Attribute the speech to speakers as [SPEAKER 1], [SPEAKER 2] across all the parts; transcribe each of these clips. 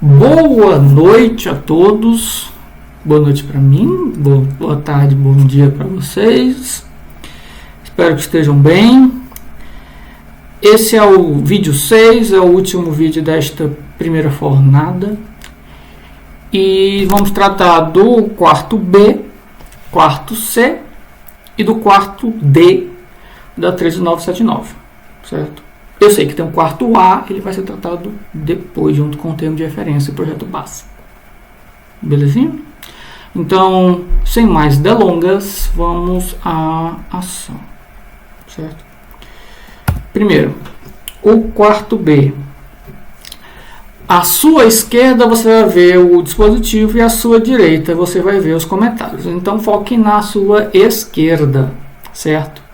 [SPEAKER 1] Boa noite a todos. Boa noite para mim, boa tarde, bom dia para vocês. Espero que estejam bem. Esse é o vídeo 6, é o último vídeo desta primeira fornada. E vamos tratar do quarto B, quarto C e do quarto D da 13979, certo? Eu sei que tem um quarto A, ele vai ser tratado depois, junto com o termo de referência e projeto básico. Belezinha? Então, sem mais delongas, vamos à ação, certo? Primeiro, o quarto B. À sua esquerda você vai ver o dispositivo e à sua direita você vai ver os comentários. Então, foque na sua esquerda, certo?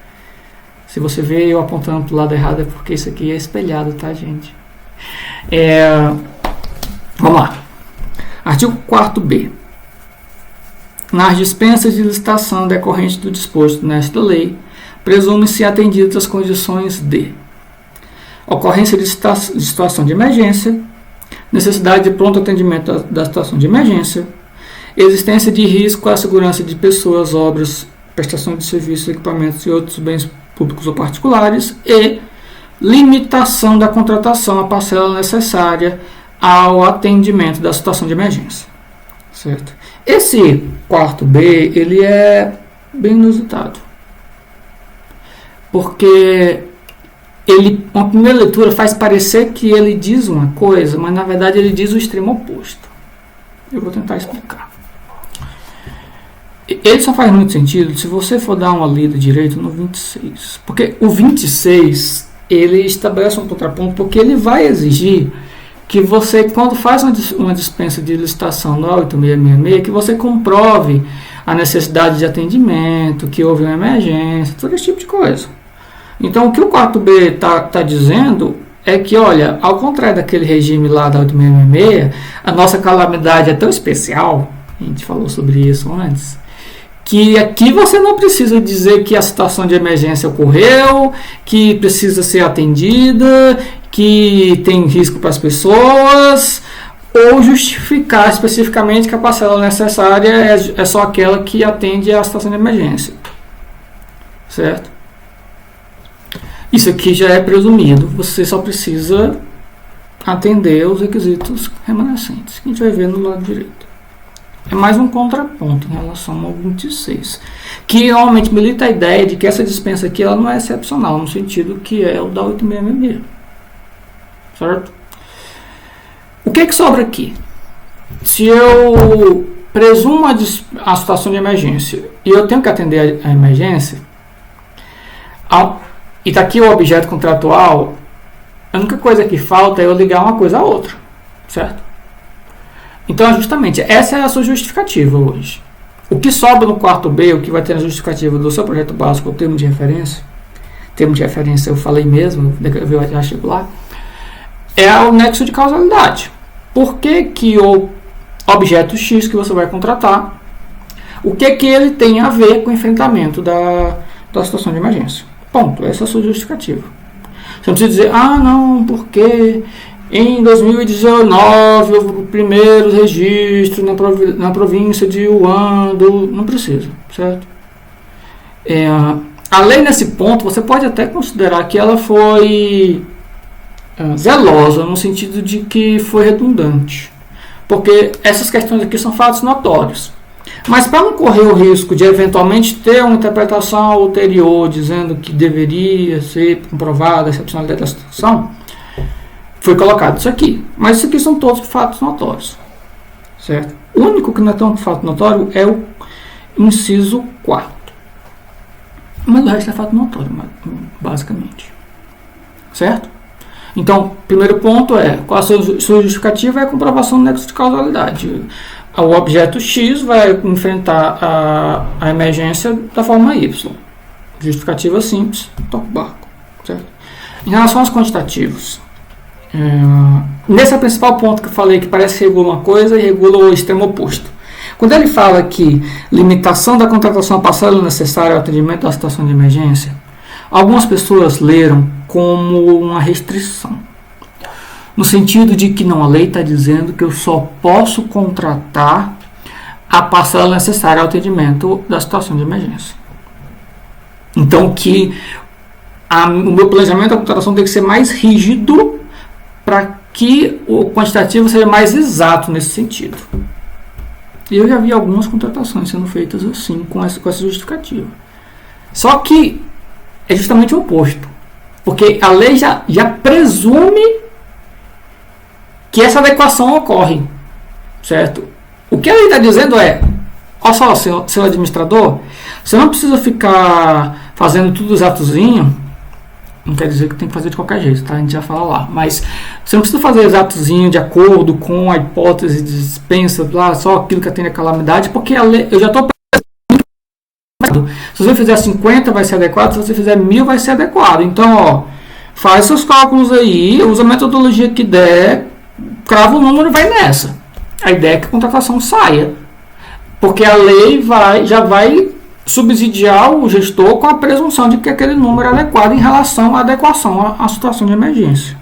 [SPEAKER 1] Se você vê eu apontando para o lado errado é porque isso aqui é espelhado, tá, gente? Vamos lá. Artigo 4b. Nas dispensas de licitação decorrentes do disposto nesta lei, presume-se atendidas as condições de ocorrência de situação de emergência, necessidade de pronto atendimento da situação de emergência, existência de risco à segurança de pessoas, obras, prestação de serviços, equipamentos e outros bens públicos ou particulares e limitação da contratação à parcela necessária ao atendimento da situação de emergência, certo? Esse quarto B, ele é bem inusitado, porque uma primeira leitura faz parecer que ele diz uma coisa, mas na verdade ele diz o extremo oposto. Eu vou tentar explicar. Ele só faz muito sentido se você for dar uma lida direito no 26. Porque o 26, ele estabelece um contraponto, porque ele vai exigir que você, quando faz uma dispensa de licitação no 8666, que você comprove a necessidade de atendimento, que houve uma emergência, todo esse tipo de coisa. Então, o que o 4B está dizendo é que, olha, ao contrário daquele regime lá da 8666, a nossa calamidade é tão especial, a gente falou sobre isso antes, que aqui você não precisa dizer que a situação de emergência ocorreu, que precisa ser atendida, que tem risco para as pessoas, ou justificar especificamente que a parcela necessária é só aquela que atende à situação de emergência. Certo? Isso aqui já é presumido, você só precisa atender os requisitos remanescentes, que a gente vai ver no lado direito. É mais um contraponto em relação ao 26, que normalmente milita a ideia de que essa dispensa aqui ela não é excepcional, no sentido que é o da 8666. Certo? O que sobra aqui? Se eu presumo a situação de emergência e eu tenho que atender a emergência, e está aqui o objeto contratual, a única coisa que falta é eu ligar uma coisa a outra, certo? Então, justamente, essa é a sua justificativa hoje. O que sobra no quarto B, o que vai ter na justificativa do seu projeto básico, o termo de referência eu falei mesmo, eu já chego lá, é o nexo de causalidade. Por que o objeto X que você vai contratar, o que ele tem a ver com o enfrentamento da situação de emergência? Ponto, essa é a sua justificativa. Você não precisa dizer, não, porque em 2019 houve o primeiro registro na província de Wuhan, não precisa, certo? A lei nesse ponto, você pode até considerar que ela foi zelosa, no sentido de que foi redundante, porque essas questões aqui são fatos notórios. Mas para não correr o risco de eventualmente ter uma interpretação ulterior dizendo que deveria ser comprovada a excepcionalidade da situação, foi colocado isso aqui. Mas isso aqui são todos fatos notórios, certo? O único que não é tão fato notório é o inciso 4. Mas o resto é fato notório, basicamente. Certo? Então, primeiro ponto é, qual a sua justificativa? É a comprovação do nexo de causalidade. O objeto X vai enfrentar a emergência da forma Y. Justificativa simples, toca o barco. Certo? Em relação aos quantitativos, nesse é o principal ponto que eu falei, que parece que regula uma coisa e regula o extremo oposto. Quando ele fala que limitação da contratação à parcela necessária ao atendimento da situação de emergência, algumas pessoas leram como uma restrição. No sentido de que não, a lei está dizendo que eu só posso contratar a parcela necessária ao atendimento da situação de emergência. Então, que o meu planejamento da contratação tem que ser mais rígido para que o quantitativo seja mais exato nesse sentido. E eu já vi algumas contratações sendo feitas assim, com essa justificativa. Só que é justamente o oposto. Porque a lei já presume que essa adequação ocorre. Certo? O que a lei está dizendo é, olha só, seu administrador, você não precisa ficar fazendo tudo exatozinho. Não quer dizer que tem que fazer de qualquer jeito, tá? A gente já fala lá. Mas você não precisa fazer exatozinho de acordo com a hipótese de dispensa, lá, só aquilo que atende a calamidade, porque a lei, eu já estou pensando. Se você fizer 50 vai ser adequado, se você fizer 1000 vai ser adequado. Então, ó, faz seus cálculos aí, usa a metodologia que der, crava o número e vai nessa. A ideia é que a contratação saia. Porque a lei já vai subsidiar o gestor com a presunção de que aquele número é adequado em relação à adequação à situação de emergência.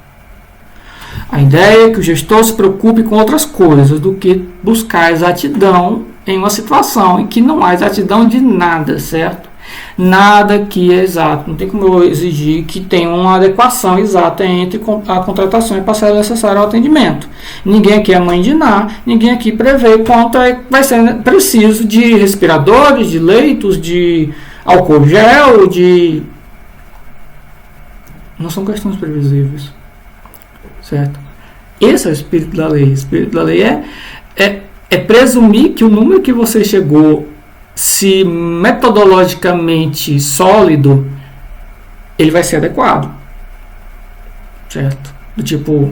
[SPEAKER 1] A ideia é que o gestor se preocupe com outras coisas do que buscar exatidão em uma situação em que não há exatidão de nada, certo? Nada que é exato. Não tem como eu exigir que tenha uma adequação exata entre a contratação e a parcela necessária ao atendimento. Ninguém aqui é mãe de Ná, ninguém aqui prevê quanto vai ser preciso de respiradores, de leitos, de álcool gel, de... Não são questões previsíveis. Certo? Esse é o espírito da lei. O espírito da lei é presumir que o número que você chegou, se metodologicamente sólido, ele vai ser adequado. Certo? Do tipo,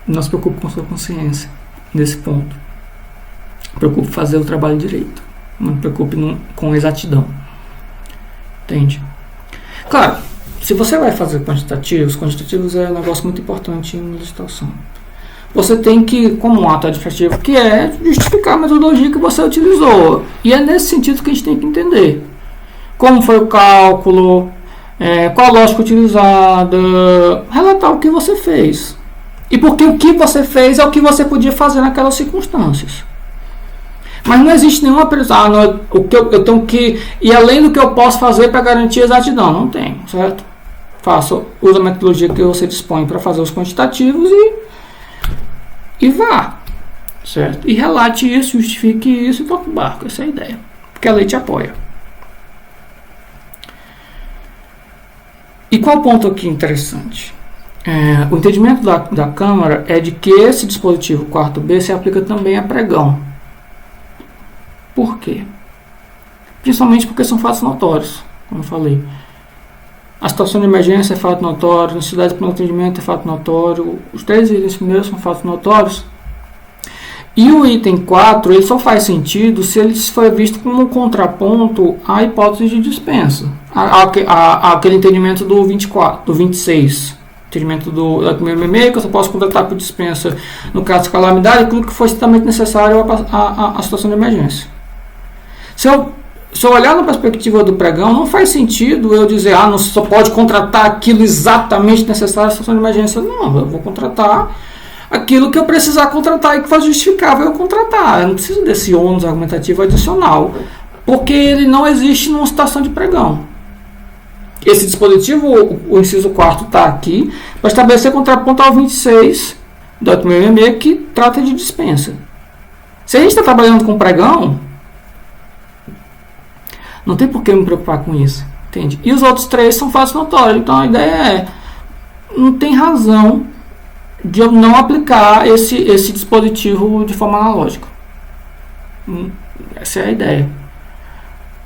[SPEAKER 1] não se preocupe com sua consciência nesse ponto. Preocupe em fazer o trabalho direito. Não se preocupe com exatidão. Entende? Claro, se você vai fazer quantitativos é um negócio muito importante em licitação. Você tem que, como um ato administrativo, que é justificar a metodologia que você utilizou. E é nesse sentido que a gente tem que entender. Como foi o cálculo, qual a lógica utilizada, relatar o que você fez. E porque o que você fez é o que você podia fazer naquelas circunstâncias. Mas não existe nenhuma previsão, eu tenho que ir além do que eu posso fazer para garantir a exatidão. Não tem, certo? Usa a metodologia que você dispõe para fazer os quantitativos e vá, certo? E relate isso, justifique isso e toque o barco. Essa é a ideia. Porque a lei te apoia. E qual o ponto aqui interessante? O entendimento da Câmara é de que esse dispositivo 4B se aplica também a pregão. Por quê? Principalmente porque são fatos notórios, como eu falei. A situação de emergência é fato notório, a necessidade de atendimento é fato notório, os 3 itens primeiros são fatos notórios. E o item 4, ele só faz sentido se ele for visto como um contraponto à hipótese de dispensa. Aquele entendimento do 24, do 26. Entendimento da primeira e-mail, que eu só posso contratar por dispensa no caso de calamidade, aquilo que for estritamente necessário à situação de emergência. Se eu olhar na perspectiva do pregão, não faz sentido eu dizer, não só pode contratar aquilo exatamente necessário à situação de emergência. Não, eu vou contratar aquilo que eu precisar contratar e que for justificável eu contratar. Eu não preciso desse ônus argumentativo adicional, porque ele não existe numa situação de pregão. Esse dispositivo, o inciso 4 está aqui, para estabelecer contraponto ao 26 do 8.66, que trata de dispensa. Se a gente está trabalhando com pregão, não tem por que me preocupar com isso, entende? E os outros 3 são fatos notórios, então a ideia não tem razão de eu não aplicar esse dispositivo de forma analógica. Essa é a ideia.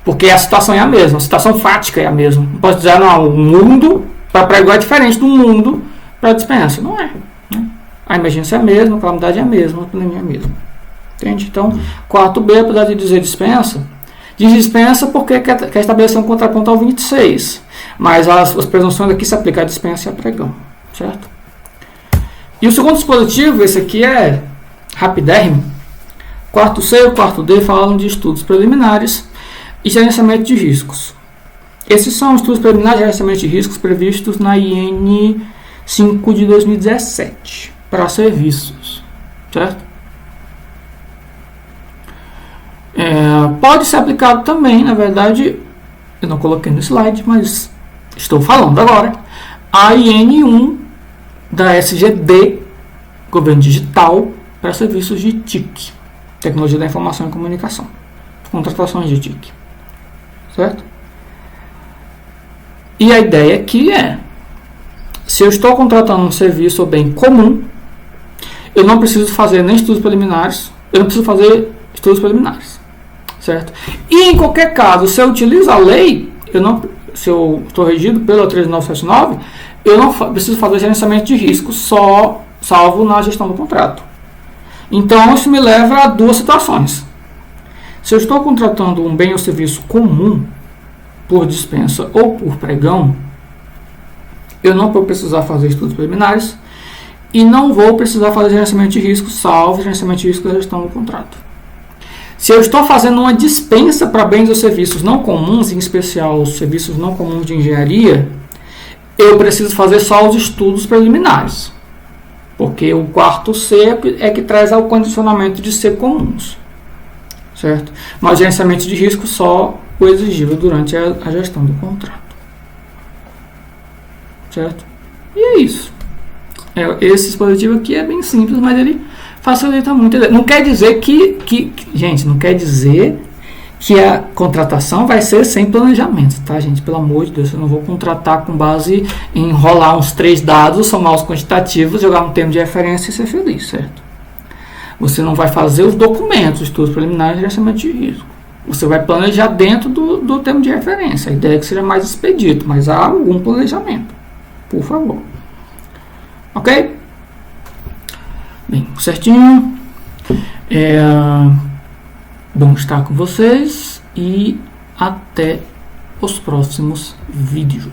[SPEAKER 1] Porque a situação é a mesma, a situação fática é a mesma. Não posso dizer, não, o mundo para pregão é diferente do mundo para dispensa. Não é. Né? A emergência é a mesma, a calamidade é a mesma, a pandemia é a mesma. Entende? Então, 4B, apesar de dizer dispensa, diz dispensa porque quer estabelecer um contraponto ao 26. Mas as presunções aqui se aplicam à dispensa e a pregão. Certo? E o segundo dispositivo, esse aqui é rapidérrimo. Quarto C e o quarto D falam de estudos preliminares e gerenciamento de riscos. Esses são estudos preliminares de gerenciamento de riscos previstos na IN 5 de 2017 para serviços, certo? Pode ser aplicado também, na verdade, eu não coloquei no slide, mas estou falando agora, a IN1 da SGD, Governo Digital, para serviços de TIC, Tecnologia da Informação e Comunicação, contratações de TIC, certo? E a ideia aqui se eu estou contratando um serviço ou bem comum, eu não preciso fazer nem estudos preliminares, certo? E em qualquer caso, se eu utilizo a lei, se eu estou regido pela 13979, eu não preciso fazer gerenciamento de risco, salvo na gestão do contrato. Então, isso me leva a duas situações. Se eu estou contratando um bem ou serviço comum, por dispensa ou por pregão, eu não vou precisar fazer estudos preliminares e não vou precisar fazer gerenciamento de risco, salvo gerenciamento de risco da gestão do contrato. Se eu estou fazendo uma dispensa para bens ou serviços não comuns, em especial os serviços não comuns de engenharia, eu preciso fazer só os estudos preliminares, porque o quarto C é que traz ao condicionamento de ser comuns, certo? Mas gerenciamento de risco só o exigível durante a gestão do contrato, certo? E é isso. Esse dispositivo aqui é bem simples, mas ele facilita muito. Não quer dizer gente, não quer dizer que a contratação vai ser sem planejamento, tá, gente? Pelo amor de Deus, eu não vou contratar com base em enrolar uns 3 dados, somar os quantitativos, jogar um termo de referência e ser feliz, certo? Você não vai fazer os documentos, estudos preliminares e gerenciamento de risco. Você vai planejar dentro do termo de referência. A ideia é que seja mais expedito, mas há algum planejamento, por favor. Ok? Bem, certinho. Bom estar com vocês e até os próximos vídeos.